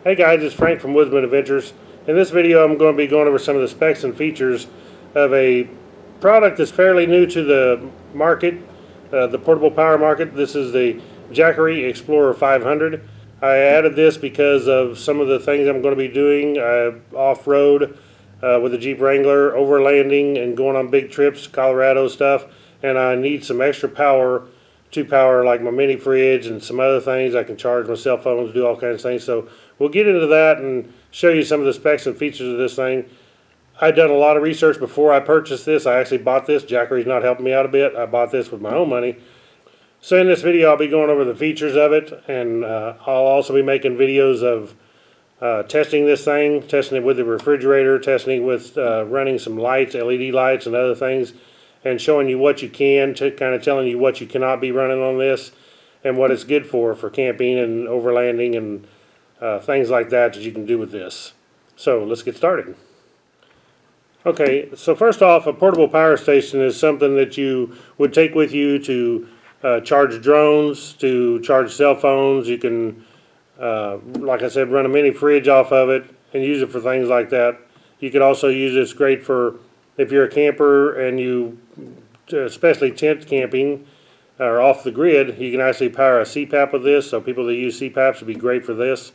Hey guys, it's Frank from Woodzman Adventures. In this video I'm going to be going over some of the specs and features of a product that's fairly new to the market, the portable power market. This is the Jackery Explorer 500. I added this because of some of the things I'm going to be doing off-road with the Jeep Wrangler, overlanding and going on big trips, Colorado stuff, and I need some extra power to power like my mini fridge and some other things. I can charge my cell phones, do all kinds of things. So we'll get into that and show you some of the specs and features of this thing. I'd done a lot of research before I purchased this. I actually bought this. Jackery's not helping me out a bit. I bought this with my own money. So in this video I'll be going over the features of it, and I'll also be making videos of testing this thing, testing it with the refrigerator, testing it with running some lights, LED lights and other things, and showing you what you can, kind of telling you what you cannot be running on this and what it's good for camping and overlanding and things like that you can do with this. So let's get started. Okay, so first off, a portable power station is something that you would take with you to charge drones, to charge cell phones. You can, like I said, run a mini fridge off of it and use it for things like that. You could also use this great for if you're a camper and you, especially tent camping or off the grid, you can actually power a CPAP with this. So people that use CPAPs would be great for this.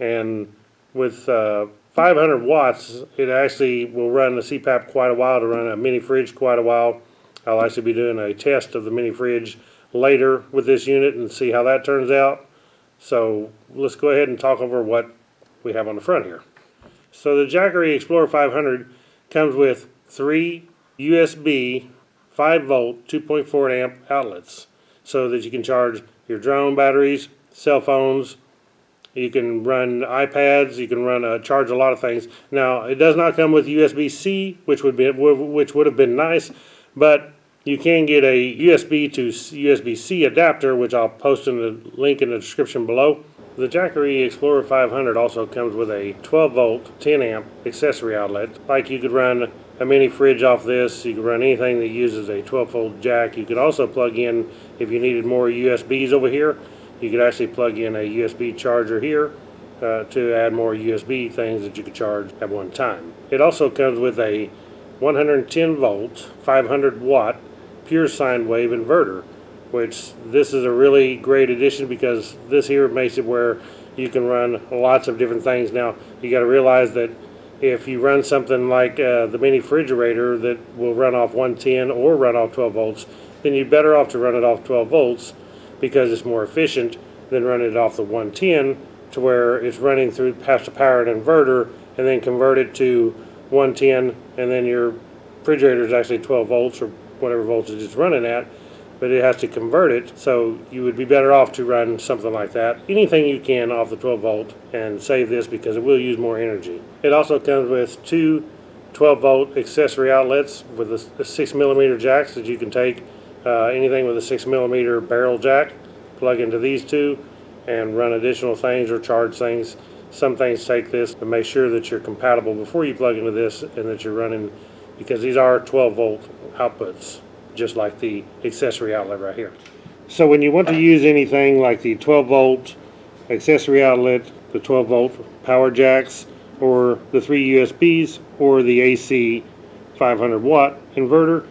And with 500 watts, it actually will run the CPAP quite a while, to run a mini fridge quite a while. I'll actually be doing a test of the mini fridge later with this unit and see how that turns out. So let's go ahead and talk over what we have on the front here. So the Jackery Explorer 500 comes with 3 USB 5-volt 2.4 amp outlets so that you can charge your drone batteries, cell phones. You can run iPads. You can run charge a lot of things. Now it does not come with USB-C, which would have been nice, but you can get a USB to USB-C adapter, which I'll post in the link in the description below. The Jackery Explorer 500 also comes with a 12-volt 10 amp accessory outlet. Like you could run a mini fridge off this. You could run anything that uses a 12-volt jack. You could also plug in, if you needed more USBs over here, you could actually plug in a USB charger here to add more USB things that you could charge at one time. It also comes with a 110 volt 500 watt pure sine wave inverter, which this is a really great addition because this here makes it where you can run lots of different things. Now you got to realize that if you run something like the mini refrigerator that will run off 110 or run off 12 volts, then you're better off to run it off 12 volts because it's more efficient than running it off the 110, to where it's running through past to power an inverter and then convert it to 110, and then your refrigerator is actually 12 volts or whatever voltage it's running at, but it has to convert it. So you would be better off to run something like that, anything you can off the 12 volt, and save this because it will use more energy. It also comes with 2 12 volt accessory outlets with a 6mm jacks that you can take anything with a 6mm barrel jack, plug into these two and run additional things or charge things. Some things take this to make sure that you're compatible before you plug into this and that you're running, because these are 12 volt outputs, just like the accessory outlet right here. So when you want to use anything like the 12 volt accessory outlet, the 12 volt power jacks, or the 3 USBs, or the AC 500 watt inverter,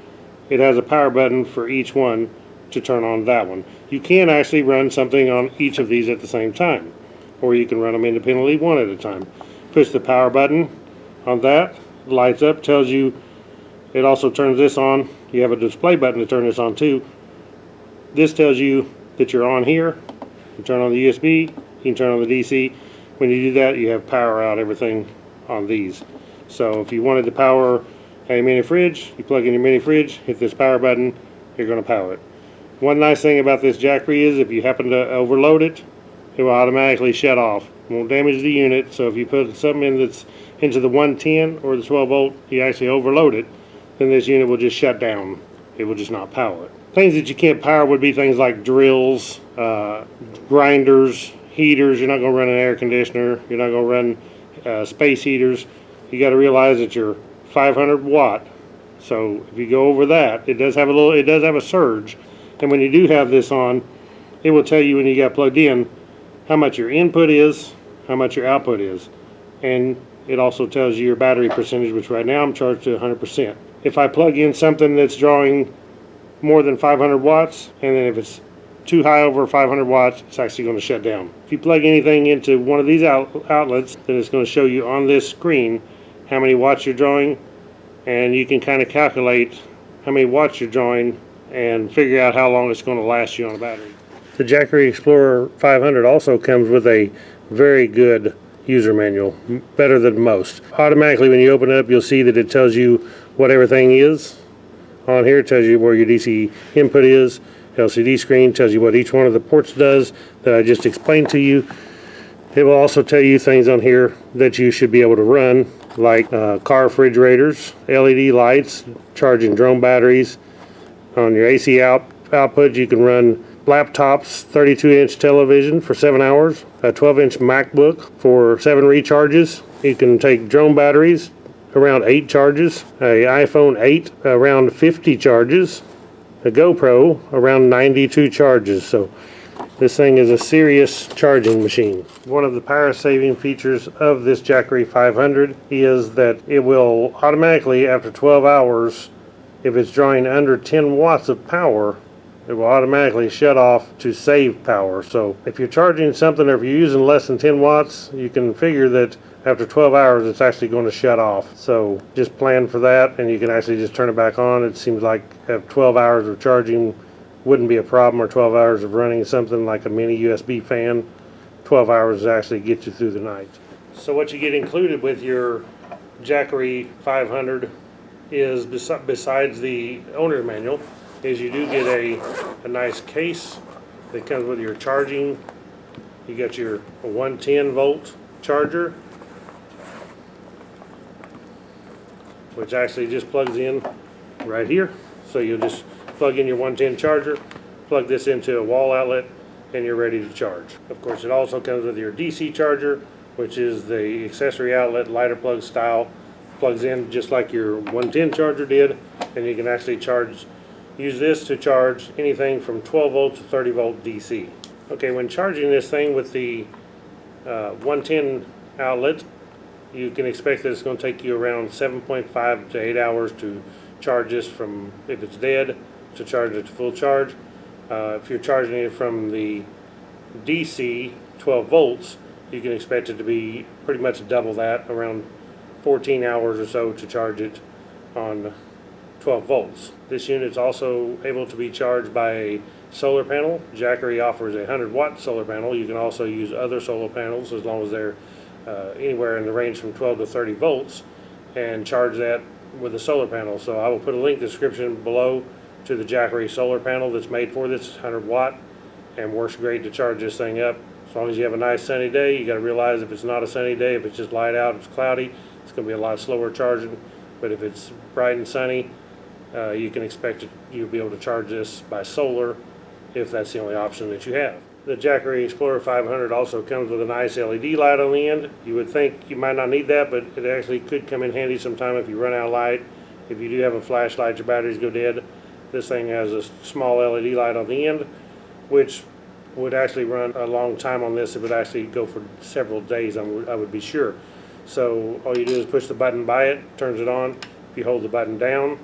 it has a power button for each one to turn on that one. You can actually run something on each of these at the same time, or you can run them independently one at a time. Push the power button on that, lights up, tells you. It also turns this on. You have a display button to turn this on too. This tells you that you're on here. You turn on the USB, you can turn on the DC. When you do that, you have power out everything on these. So if you wanted to power a mini fridge, you plug in your mini fridge, hit this power button, you're going to power it. One nice thing about this Jackery is if you happen to overload it, it will automatically shut off. It won't damage the unit. So if you put something in that's into the 110 or the 12 volt, you actually overload it, then this unit will just shut down. It will just not power it. Things that you can't power would be things like drills, grinders, heaters. You're not going to run an air conditioner. You're not going to run space heaters. You got to realize that you're 500 watt. So if you go over that, it does have a surge. And when you do have this on, it will tell you when you got plugged in how much your input is, how much your output is. And it also tells you your battery percentage, which right now I'm charged to 100%. If I plug in something that's drawing more than 500 watts, and then if it's too high over 500 watts, it's actually going to shut down. If you plug anything into one of these outlets, then it's going to show you on this screen how many watts you're drawing, and you can kind of calculate how many watts you're drawing and figure out how long it's going to last you on a battery. The Jackery Explorer 500 also comes with a very good user manual, better than most. Automatically when you open it up, you'll see that it tells you what everything is. On here it tells you where your DC input is. LCD screen tells you what each one of the ports does that I just explained to you. It will also tell you things on here that you should be able to run, like car refrigerators, LED lights, charging drone batteries. On your AC output, you can run laptops, 32-inch television for 7 hours, a 12-inch MacBook for 7 recharges. You can take drone batteries, around 8 charges, a iPhone 8 around 50 charges, a GoPro around 92 charges. So this thing is a serious charging machine. One of the power saving features of this Jackery 500 is that it will automatically, after 12 hours, if it's drawing under 10 watts of power, it will automatically shut off to save power. So if you're charging something or if you're using less than 10 watts, you can figure that after 12 hours it's actually going to shut off. So just plan for that, and you can actually just turn it back on. It seems like 12 hours of charging wouldn't be a problem, or 12 hours of running something like a mini USB fan. 12 hours actually get you through the night. So what you get included with your Jackery 500 is, besides the owner's manual, is you do get a nice case that comes with your charging. You got your 110 volt charger, which actually just plugs in right here. So you'll just plug in your 110 charger, plug this into a wall outlet, and you're ready to charge. Of course, it also comes with your DC charger, which is the Accessory Outlet lighter plug style. Plugs in just like your 110 charger did, and you can actually use this to charge anything from 12 volt to 30 volt DC. Okay, when charging this thing with the 110 outlet, you can expect that it's going to take you around 7.5 to 8 hours to charge this from, if it's dead, to charge it to full charge. If you're charging it from the DC 12 volts, you can expect it to be pretty much double that, around 14 hours or so to charge it on 12 volts. This unit's also able to be charged by a solar panel. Jackery offers a 100 watt solar panel. You can also use other solar panels as long as they're anywhere in the range from 12 to 30 volts, and charge that with a solar panel. So I will put a link in the description below to the Jackery solar panel that's made for this. It's 100 watt and works great to charge this thing up. As long as you have a nice sunny day. You got to realize if it's not a sunny day, if it's just light out, it's cloudy, it's going to be a lot slower charging. But if it's bright and sunny, you can expect you'll be able to charge this by solar if that's the only option that you have. The Jackery Explorer 500 also comes with a nice LED light on the end. You would think you might not need that, but it actually could come in handy sometime if you run out of light. If you do have a flashlight, your batteries go dead. This thing has a small LED light on the end, which would actually run a long time on this. It would actually go for several days, I would be sure. So all you do is push the button by it, turns it on. If you hold the button down,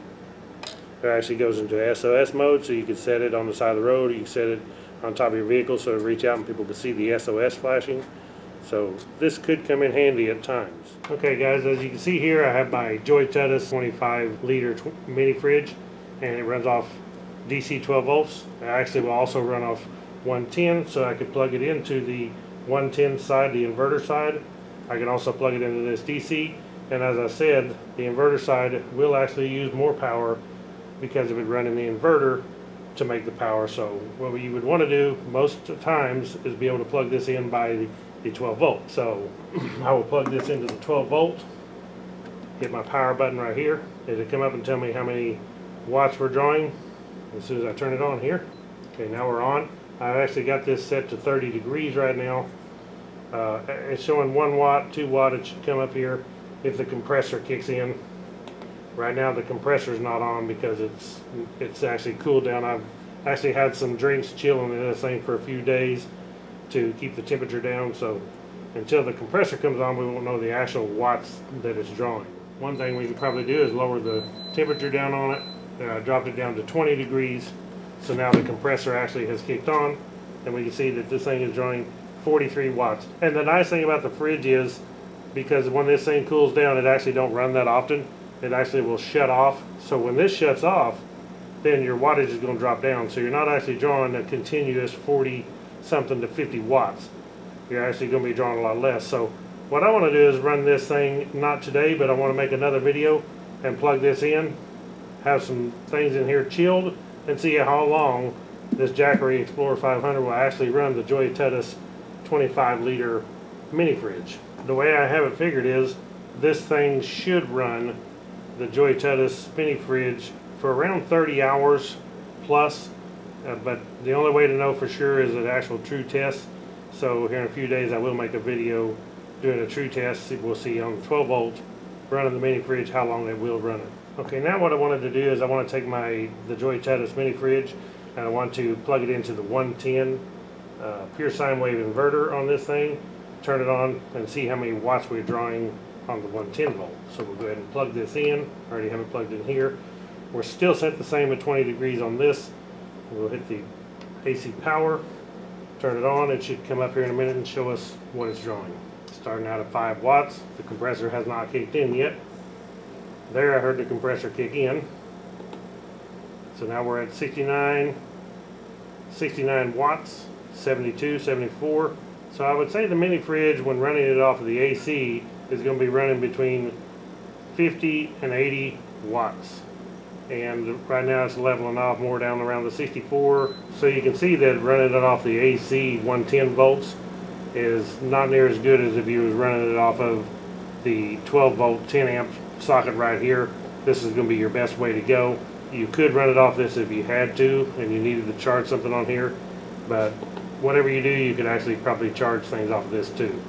it actually goes into SOS mode, so you can set it on the side of the road, or you can set it on top of your vehicle so it reach out and people can see the SOS flashing. So this could come in handy at times. Okay guys, as you can see here, I have my Joy Tutus 25 liter mini fridge, and it runs off DC 12 volts. I actually will also run off 110, so I could plug it into the 110 side, the inverter side. I can also plug it into this DC, and as I said, the inverter side will actually use more power because of it running the inverter to make the power. So what you would want to do most times is be able to plug this in by the 12 volt. So I will plug this into the 12 volt, hit my power button right here. It'll come up and tell me how many watts we're drawing as soon as I turn it on here. Okay, now we're on. I've actually got this set to 30 degrees right now. It's showing 1 watt, 2 watt. It should come up here if the compressor kicks in. Right now the compressor is not on because it's actually cooled down. I've actually had some drinks chilling in this thing for a few days to keep the temperature down, so until the compressor comes on, we won't know the actual watts that it's drawing. One thing we can probably do is lower the temperature down on it. I dropped it down to 20 degrees, so now the compressor actually has kicked on, and we can see that this thing is drawing 43 watts. And the nice thing about the fridge is, because when this thing cools down, it actually don't run that often. It actually will shut off. So when this shuts off, then your wattage is going to drop down. So you're not actually drawing a continuous 40 something to 50 watts. You're actually going to be drawing a lot less. So what I want to do is run this thing, not today, but I want to make another video and plug this in, have some things in here chilled, and see how long this Jackery Explorer 500 will actually run the Joy Tutus 25 liter mini fridge. The way I have it figured is this thing should run the Joy Tutus mini fridge for around 30 hours plus, but the only way to know for sure is an actual true test. So here in a few days I will make a video doing a true test. We'll see on the 12 volt running the mini fridge how long it will run it. Okay, now what I wanted to do is I want to take the Joy Tutus mini fridge and I want to plug it into the 110 pure sine wave inverter on this thing, turn it on and see how many watts we're drawing on the 110 volt. So we'll go ahead and plug this in. I already have it plugged in here. We're still set the same at 20 degrees on this. We'll hit the AC power, turn it on. It should come up here in a minute and show us what it's drawing. Starting out at 5 watts. The compressor has not kicked in yet. There, I heard the compressor kick in. So now we're at 69 watts, 72, 74. So I would say the mini fridge, when running it off of the AC, is going to be running between 50 and 80 watts. And right now it's leveling off more down around the 64. So you can see that running it off the AC 110 volts is not near as good as if you was running it off of the 12 volt 10 amp socket right here. This is going to be your best way to go. You could run it off this if you had to and you needed to charge something on here, but whatever you do, you could actually probably charge things off of this too.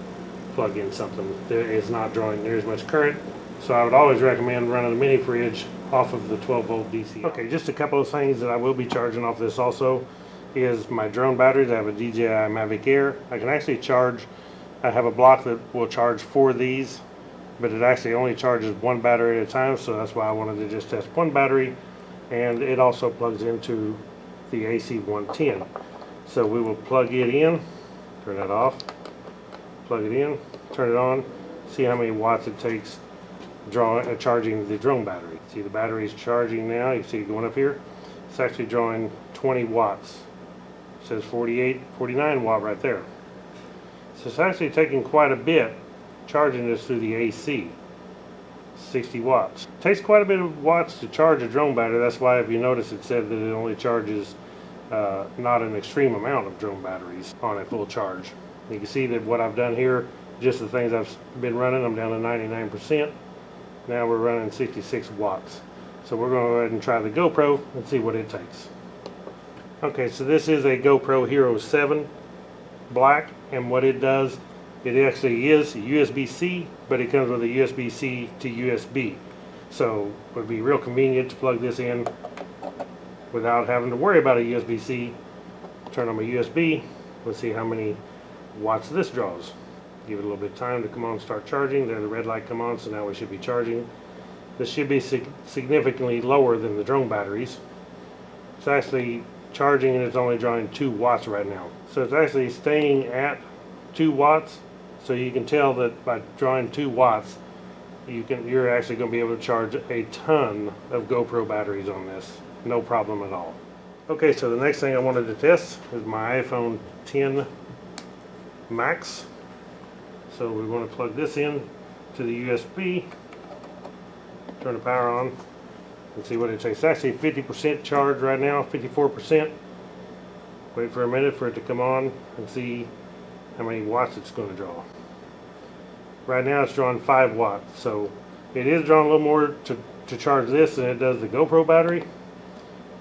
Plug in something that is not drawing near as much current. So I would always recommend running the mini fridge off of the 12 volt DC. Okay, just a couple of things that I will be charging off this also is my drone batteries. I have a DJI Mavic Air. I can actually charge, I have a block that will charge 4 of these, but it actually only charges 1 battery at a time, so that's why I wanted to just test 1 battery, and it also plugs into the AC 110. So we will plug it in, turn that off, plug it in, turn it on, see how many watts it takes charging the drone battery. See the battery is charging now. You see it going up here. It's actually drawing 20 watts. It says 49 watt right there. So it's actually taking quite a bit charging this through the AC. 60 watts. It takes quite a bit of watts to charge a drone battery. That's why, if you notice, it said that it only charges not an extreme amount of drone batteries on a full charge. You can see that what I've done here, just the things I've been running, I'm down to 99%. Now we're running 66 watts. So we're going to go ahead and try the Gopro and see what it takes. Okay, so this is a Gopro Hero 7 black, and what it does, it actually is USB-C, but it comes with a USB-C to USB. So it would be real convenient to plug this in without having to worry about a USB-C. Turn on my USB. Let's see how many watts this draws. Give it a little bit of time to come on and start charging. There, the red light come on, so now we should be charging. This should be significantly lower than the drone batteries. It's actually charging and it's only drawing 2 watts right now. So it's actually staying at 2 watts. So you can tell that by drawing 2 watts, you're actually going to be able to charge a ton of GoPro batteries on this. No problem at all. Okay, so the next thing I wanted to test is my iPhone 10 Max. So we want to plug this in to the USB, turn the power on, and see what it takes. It's actually 50% charged right now, 54%. Wait for a minute for it to come on and see how many watts it's going to draw. Right now it's drawing 5 watts, so it is drawing a little more to charge this than it does the GoPro battery.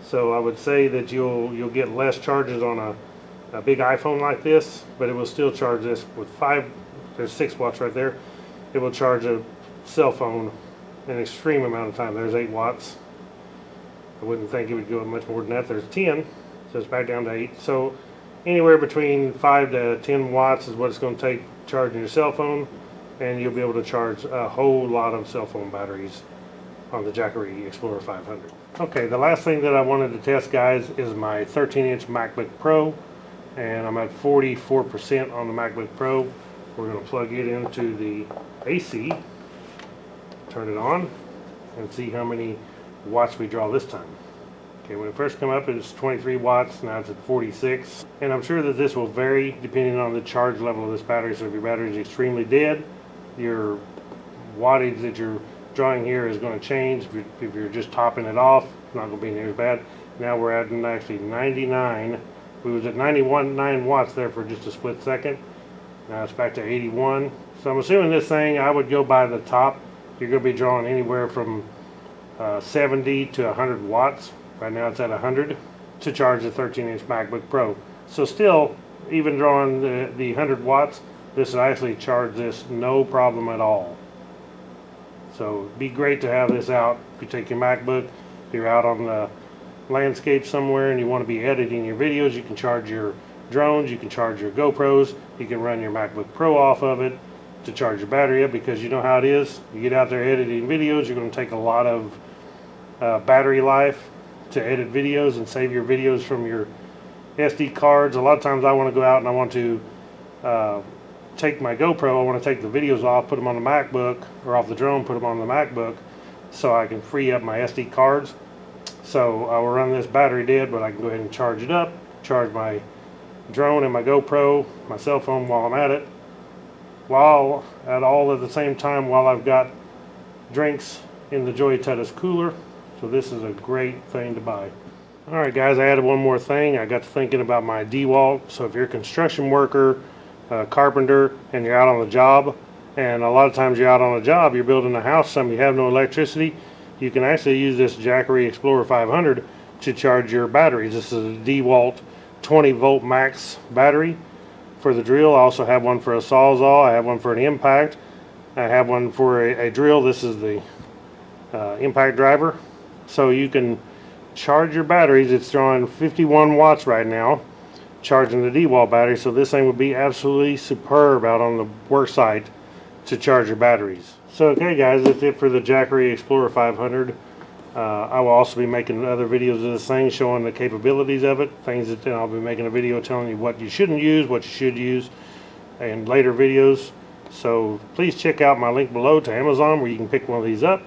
So I would say that you'll get less charges on a big iPhone like this, but it will still charge this with 5. There's 6 watts right there. It will charge a cell phone an extreme amount of time. There's 8 watts. I wouldn't think it would go much more than that. There's 10, so it's back down to 8. So anywhere between 5 to 10 watts is what it's going to take charging your cell phone, and you'll be able to charge a whole lot of cell phone batteries on the Jackery Explorer 500. Okay, the last thing that I wanted to test, guys, is my 13-inch MacBook Pro, and I'm at 44% on the MacBook Pro. We're going to plug it into the AC, turn it on, and see how many watts we draw this time. Okay, when it first came up, it was 23 watts. Now it's at 46. And I'm sure that this will vary depending on the charge level of this battery. So if your battery is extremely dead, your wattage that you're drawing here is going to change. If you're just topping it off, it's not going to be near as bad. Now we're at actually 99. We was at 91.9 watts there for just a split second. Now it's back to 81. So I'm assuming this thing, I would go by the top. You're going to be drawing anywhere from 70 to 100 watts. Right now it's at 100 to charge the 13-inch MacBook Pro. So still, even drawing the 100 watts, this will actually charge this no problem at all. So it'd be great to have this out. If you take your MacBook, if you're out on the landscape somewhere and you want to be editing your videos, you can charge your drones, you can charge your GoPros, you can run your MacBook Pro off of it to charge your battery up, because you know how it is. You get out there editing videos, you're going to take a lot of battery life to edit videos and save your videos from your SD cards. A lot of times I want to go out and I want to take my GoPro, I want to take the videos off, put them on the MacBook, or off the drone, put them on the MacBook, so I can free up my SD cards. So I will run this battery dead, but I can go ahead and charge it up, charge my drone and my GoPro, my cell phone while I'm at it, while at all at the same time while I've got drinks in the Joy Tutta's cooler. So this is a great thing to buy. Alright guys, I added one more thing. I got to thinking about my DeWalt. So if you're a construction worker, carpenter, and you're out on the job, and a lot of times you're out on a job, you're building a house, you have no electricity, you can actually use this Jackery Explorer 500 to charge your batteries. This is a DeWalt 20 volt max battery for the drill. I also have one for a Sawzall. I have one for an impact. I have one for a drill. This is the impact driver. So you can charge your batteries. It's drawing 51 watts right now, charging the DeWalt battery. So this thing would be absolutely superb out on the work site to charge your batteries. So okay guys, that's it for the Jackery Explorer 500. I will also be making other videos of this thing showing the capabilities of it, things that I'll be making a video telling you what you shouldn't use, what you should use in later videos. So please check out my link below to Amazon where you can pick one of these up.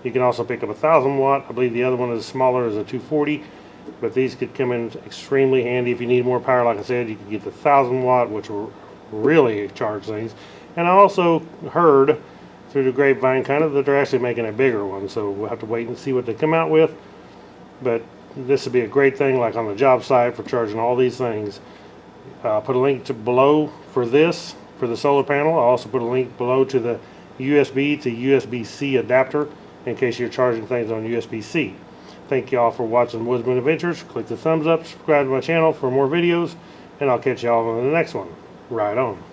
You can also pick up a 1000 watt. I believe the other one is smaller, is a 240, but these could come in extremely handy if you need more power. Like I said, you can get the 1000 watt, which will really charge things. And I also heard through the grapevine kind of that they're actually making a bigger one, so we'll have to wait and see what they come out with. But this would be a great thing, like on the job site, for charging all these things. I'll put a link below for this, for the solar panel. I'll also put a link below to the USB to USB-C adapter in case you're charging things on USB-C. Thank you all for watching Woodzman Adventures. Click the thumbs up, subscribe to my channel for more videos, and I'll catch you all on the next one. Right on.